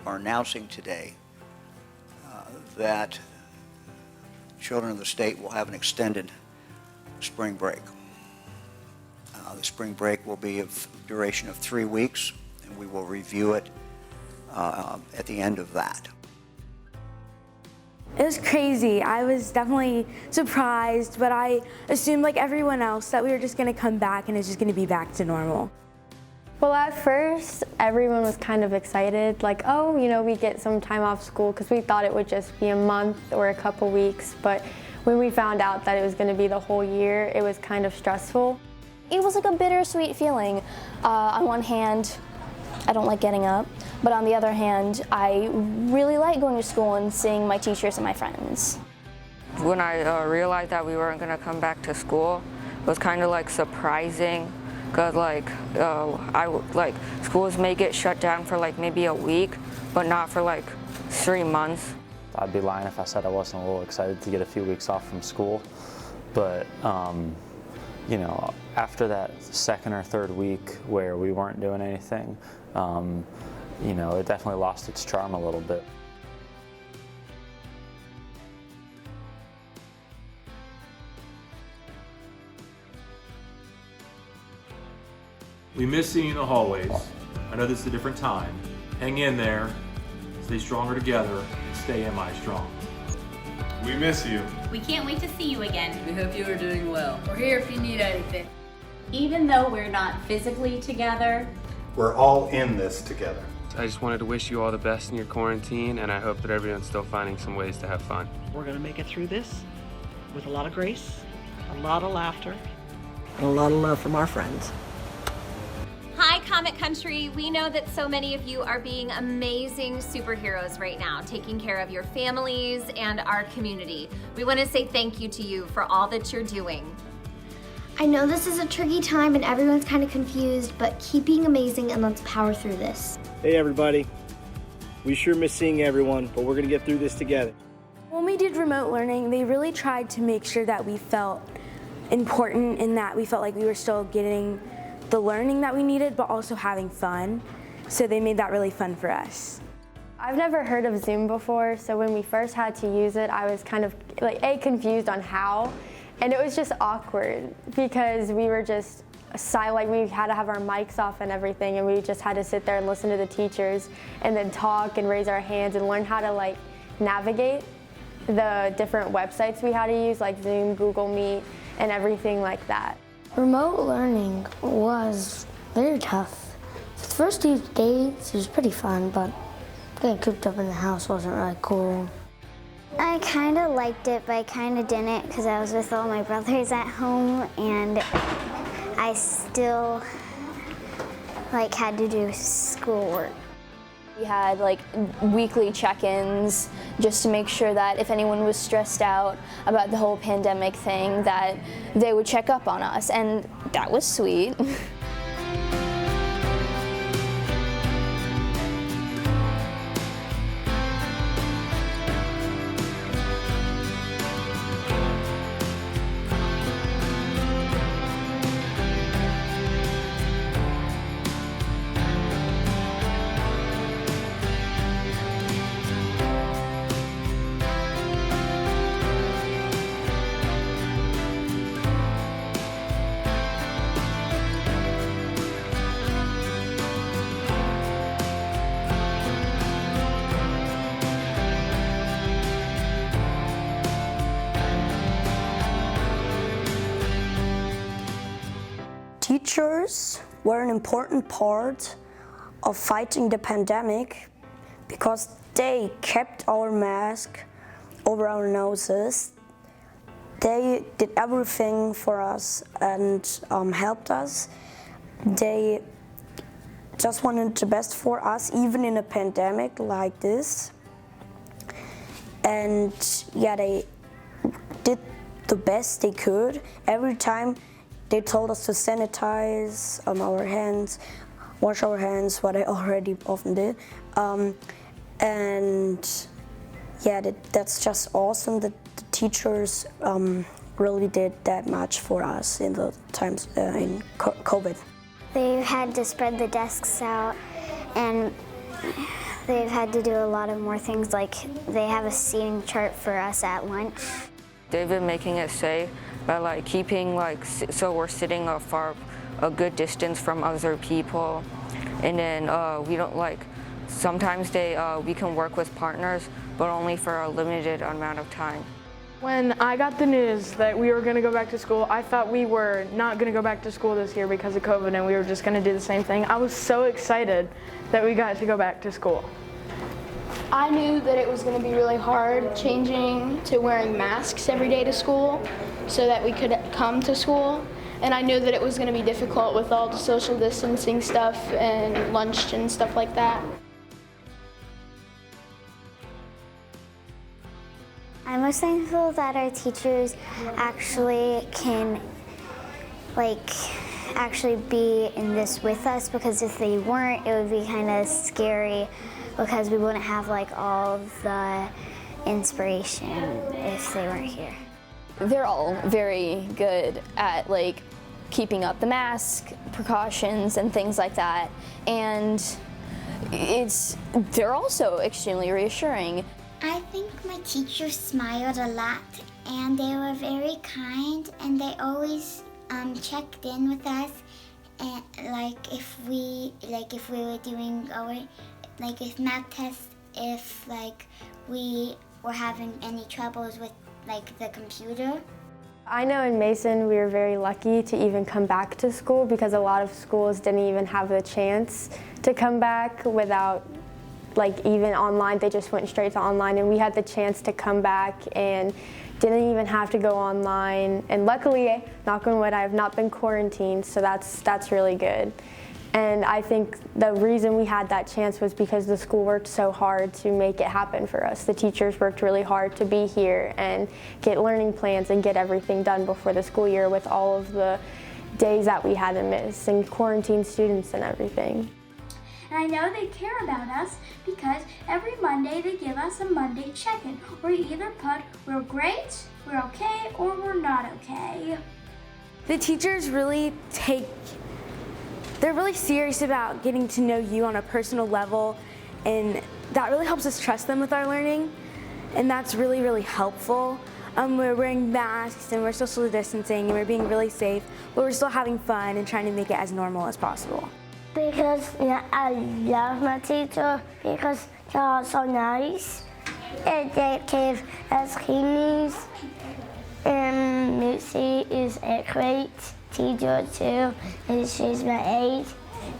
are announcing today that children of the state will have an extended spring break. The spring break will be of duration of 3 weeks, and we will review it at the end of that. It was crazy. I was definitely surprised, but I assumed, like everyone else, that we were just going to come back and it's just going to be back to normal. Well, at first, everyone was kind of excited, like, oh, you know, we get some time off school, because we thought it would just be a month or a couple weeks. But when we found out that it was going to be the whole year, it was kind of stressful. It was like a bittersweet feeling. On one hand, I don't like getting up, but on the other hand, I really like going to school and seeing my teachers and my friends. When I realized that we weren't going to come back to school, it was kind of like surprising, because schools may get shut down for like maybe a week, but not for like 3 months. I'd be lying if I said I wasn't a little excited to get a few weeks off from school, but you know, after that second or third week where we weren't doing anything, you know, it definitely lost its charm a little bit. We miss seeing you in the hallways. I know this is a different time. Hang in there, stay stronger together, and stay MI strong. We miss you. We can't wait to see you again. We hope you are doing well. We're here if you need anything. Even though we're not physically together, We're all in this together. I just wanted to wish you all the best in your quarantine, and I hope that everyone's still finding some ways to have fun. We're going to make it through this with a lot of grace, a lot of laughter, and a lot of love from our friends. hi Comic Country. We know that so many of you are being amazing superheroes right now, taking care of your families and our community. We want to say thank you to you for all that you're doing. I know this is a tricky time and everyone's kind of confused, but keep being amazing and let's power through this. Hey everybody, we sure miss seeing everyone, but we're gonna get through this together. When we did remote learning, they really tried to make sure that we felt important and that we felt like we were still getting the learning that we needed, but also having fun. So they made that really fun for us. I've never heard of Zoom before, so when we first had to use it, I was kind of like confused on how. And it was just awkward because we were just silent, we had to have our mics off and everything, and we just had to sit there and listen to the teachers and then talk and raise our hands and learn how to navigate the different websites we had to use, like Zoom, Google Meet, and everything like that. Remote learning was very tough. The first few days it was pretty fun, but getting cooped up in the house wasn't really cool. I kind of liked it, but I kind of didn't because I was with all my brothers at home and I still had to do schoolwork. We had weekly check-ins just to make sure that if anyone was stressed out about the whole pandemic thing, that they would check up on us, and that was sweet. Teachers were an important part of fighting the pandemic because they kept our mask over our noses. They did everything for us and helped us. They just wanted the best for us, even in a pandemic like this. And yeah, they did the best they could. Every time they told us to sanitize our hands, wash our hands, what I already often did. And yeah, that's just awesome that the teachers really did that much for us in the times in COVID. They had to spread the desks out and They've had to do a lot of more things, like they have a seating chart for us at lunch. They've been making it safe by like keeping so we're sitting a good distance from other people, and then we don't sometimes we can work with partners, but only for a limited amount of time. When I got the news that we were going to go back to school, I thought we were not going to go back to school this year because of COVID and we were just going to do the same thing. I was so excited that we got to go back to school. I knew that it was going to be really hard changing to wearing masks every day to school so that we could come to school. And I knew that it was going to be difficult with all the social distancing stuff and lunch and stuff like that. I'm most thankful that our teachers actually can actually be in this with us, because if they weren't, it would be kind of scary because we wouldn't have all of the inspiration if they weren't here. They're all very good at keeping up the mask precautions and things like that, and they're also extremely reassuring. I think my teachers smiled a lot, and they were very kind, and they always checked in with us, and if we were doing our if math tests, if we were having any troubles with the computer. I know in Mason we were very lucky to even come back to school, because a lot of schools didn't even have the chance to come back without even online. They just went straight to online, and we had the chance to come back and didn't even have to go online. And luckily, knock on wood, I have not been quarantined, so that's really good. And I think the reason we had that chance was because the school worked so hard to make it happen for us. The teachers worked really hard to be here and get learning plans and get everything done before the school year, with all of the days that we had to miss and quarantine students and everything. And I know they care about us because every Monday they give us a Monday check-in, where you either put we're great, we're okay, or we're not okay. The teachers really they're really serious about getting to know you on a personal level, and that really helps us trust them with our learning, and that's really, really helpful. We're wearing masks and we're social distancing and we're being really safe, but we're still having fun and trying to make it as normal as possible. Because I love my teacher, because they are so nice, and they give us cleanings, and Lucy is a great teacher too, and she's my age,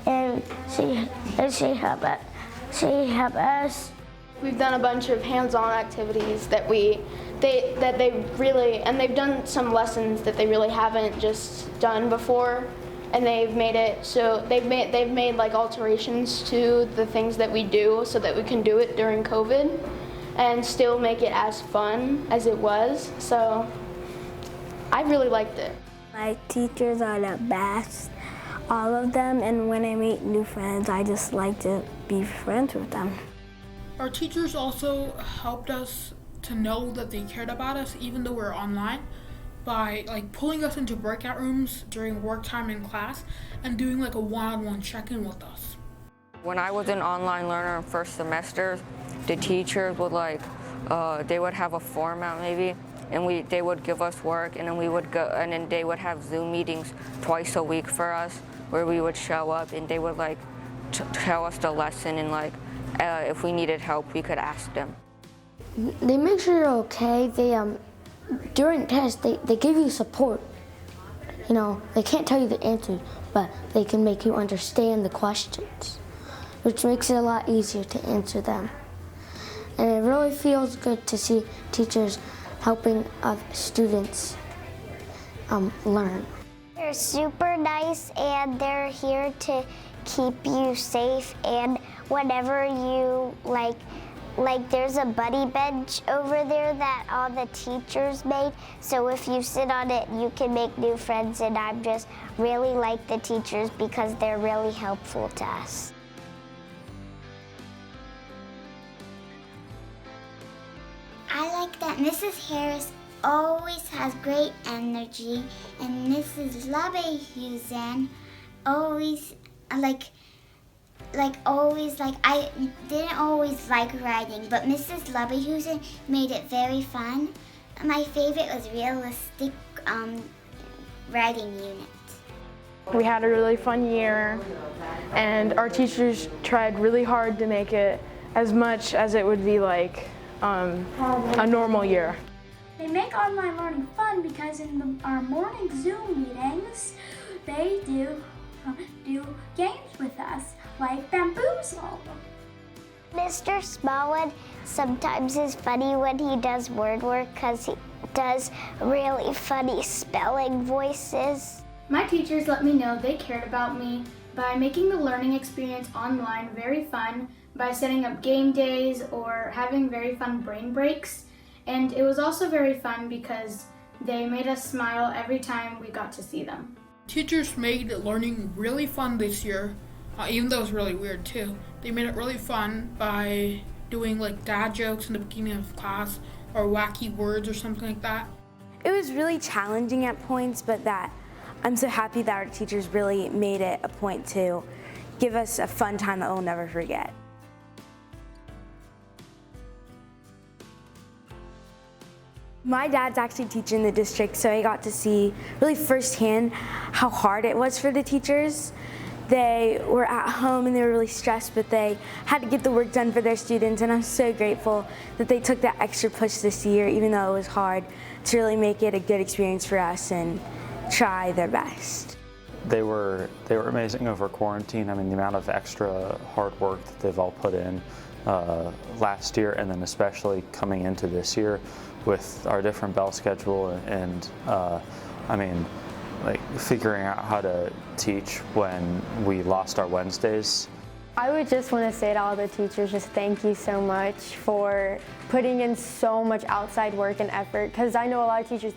and she helped us. We've done a bunch of hands-on activities that they've done some lessons that they really haven't just done before, and they've made it so they've made alterations to the things that we do so that we can do it during COVID and still make it as fun as it was. So I really liked it. My teachers are the best, all of them, and when I meet new friends, I just like to be friends with them. Our teachers also helped us to know that they cared about us, even though we're online, by pulling us into breakout rooms during work time in class and doing a one-on-one check-in with us. When I was an online learner in first semester, the teachers would they would have a form out maybe, and they would give us work, and then we would go, and then they would have Zoom meetings twice a week for us, where we would show up and they would tell us the lesson, and if we needed help, we could ask them. They make sure you're okay. They during tests they give you support. They can't tell you the answer, but they can make you understand the questions, which makes it a lot easier to answer them. And it really feels good to see teachers helping students learn. They're super nice, and they're here to keep you safe, and whenever you there's a buddy bench over there that all the teachers made, so if you sit on it you can make new friends, and I just really like the teachers because they're really helpful to us. I like that Mrs. Harris always has great energy, and Mrs. LaBeouzan always I didn't always like writing, but Mrs. Leberhusen made it very fun. My favorite was realistic writing unit. We had a really fun year, and our teachers tried really hard to make it as much as it would be like a normal year. They make online learning fun because in our morning Zoom meetings, they do games with us, like Bamboozle. Mr. Smallwood sometimes is funny when he does word work because he does really funny spelling voices. My teachers let me know they cared about me by making the learning experience online very fun, by setting up game days or having very fun brain breaks. And it was also very fun because they made us smile every time we got to see them. Teachers made learning really fun this year, even though it was really weird too. They made it really fun by doing like dad jokes in the beginning of class or wacky words or something like that. It was really challenging at points, but I'm so happy that our teachers really made it a point to give us a fun time that we'll never forget. My dad's actually teaching in the district, so I got to see really firsthand how hard it was for the teachers. They were at home and they were really stressed, but they had to get the work done for their students, and I'm so grateful that they took that extra push this year, even though it was hard, to really make it a good experience for us and try their best. They were amazing over quarantine. I mean, the amount of extra hard work that they've all put in last year, and then especially coming into this year with our different bell schedule and I mean, like figuring out how to teach when we lost our Wednesdays. I would just want to say to all the teachers, just thank you so much for putting in so much outside work and effort, because I know a lot of teachers,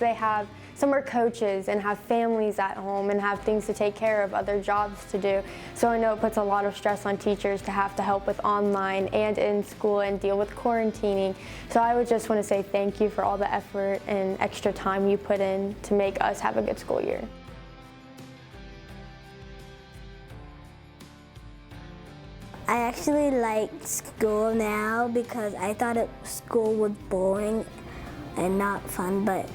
some are coaches and have families at home and have things to take care of, other jobs to do. So I know it puts a lot of stress on teachers to have to help with online and in school and deal with quarantining. So I would just want to say thank you for all the effort and extra time you put in to make us have a good school year. I actually like school now because I thought school was boring and not fun, but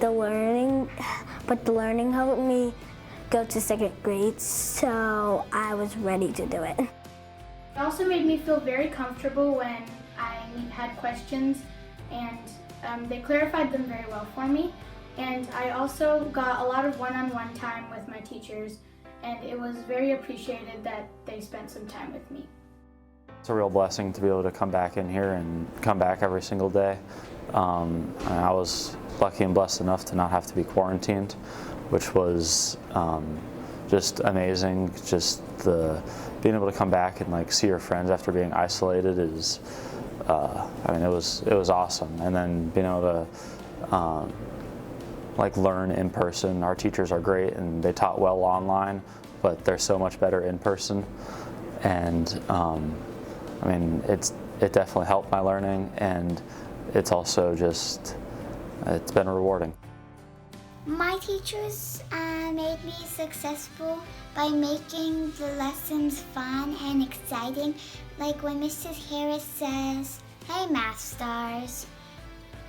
the learning helped me go to second grade, so I was ready to do it. It also made me feel very comfortable when I had questions, and they clarified them very well for me. And I also got a lot of one-on-one time with my teachers, and it was very appreciated that they spent some time with me. It's a real blessing to be able to come back in here and come back every single day. I was lucky and blessed enough to not have to be quarantined, which was just amazing. Just being able to come back and like see your friends after being isolated is, I mean, it was awesome. And then being able to like learn in person. Our teachers are great and they taught well online, but they're so much better in person. And I mean, it definitely helped my learning, and it's also just, it's been rewarding. My teachers made me successful by making the lessons fun and exciting. Like when Mrs. Harris says, "Hey math stars,"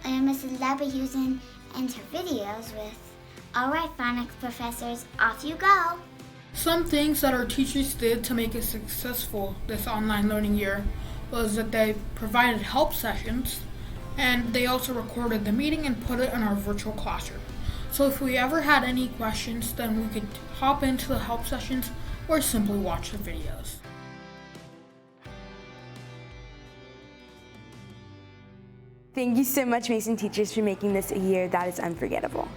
and Mrs. Leberhusen ends her videos with, "All right, phonics professors, off you go." Some things that our teachers did to make it successful this online learning year was that they provided help sessions, and they also recorded the meeting and put it in our virtual classroom. So if we ever had any questions, then we could hop into the help sessions or simply watch the videos. Thank you so much, Mason teachers, for making this a year that is unforgettable.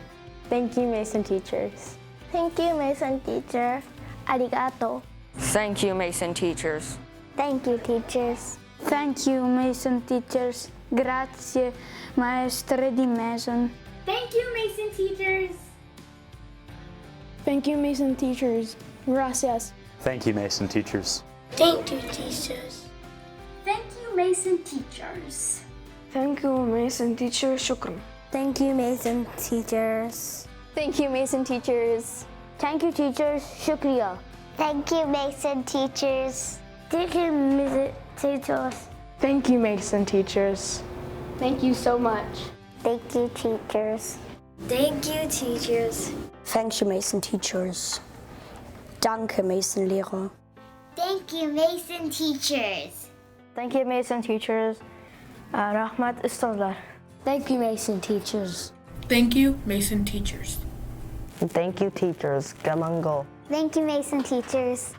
Thank you, Mason teachers. Thank you, Mason teacher. Arigato. Thank you, Mason teachers. Thank you, teachers. Thank you, Mason teachers. Grazie, maestre di Mason. Thank you, Mason teachers. Thank you, Mason teachers. Gracias. Thank you, Mason teachers. Thank you, teachers. Thank you, Mason teachers. Thank you, Mason teachers. Shukran. Thank you, Mason teachers. Thank you, Mason teachers. Thank you, teachers. Shukriya. Thank you, Mason teachers. Thank you, Mason teachers. Thank you, Mason teachers. Thank you so much. Thank you, teachers. Thank you, teachers. Thank you, Mason teachers. Danke, Mason Lehrer. Thank you, Mason teachers. Thank you, Mason teachers. Rahmat Istallah. Thank you, Mason teachers. Thank you, Mason teachers. Thank you, teachers. Gamango. Thank you, Mason teachers.